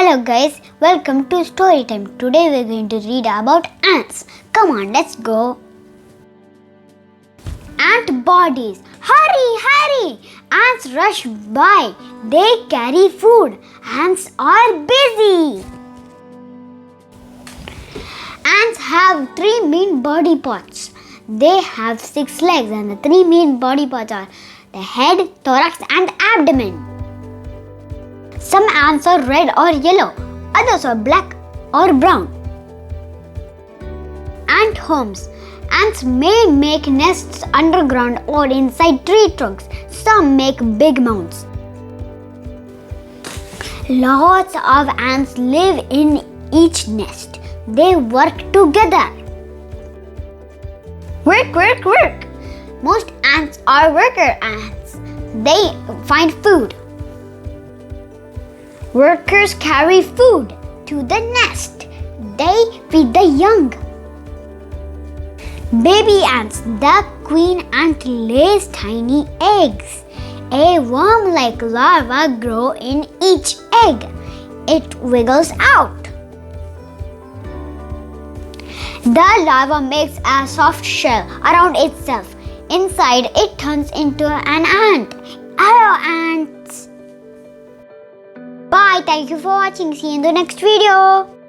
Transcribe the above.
Hello guys, welcome to story time. Today we're going to read about ants. Come on, let's go. Ant bodies. Hurry, hurry! Ants rush by. They carry food. Ants are busy. Ants have three main body parts. They have 6 legs, and the three main body parts are the head, thorax and abdomen. Some ants are red or yellow, others are black or brown. Ant homes. Ants may make nests underground or inside tree trunks. Some make big mounds. Lots of ants live in each nest. They work together. Work, work, work. Most ants are worker ants. They find food. Workers carry food to the nest. They feed the young. Baby ants. The queen ant lays tiny eggs. A worm-like larva grows in each egg. It wiggles out. The larva makes a soft shell around itself. Inside, it turns into an ant. Hello, ants! Bye. Thank you for watching. See you in the next video.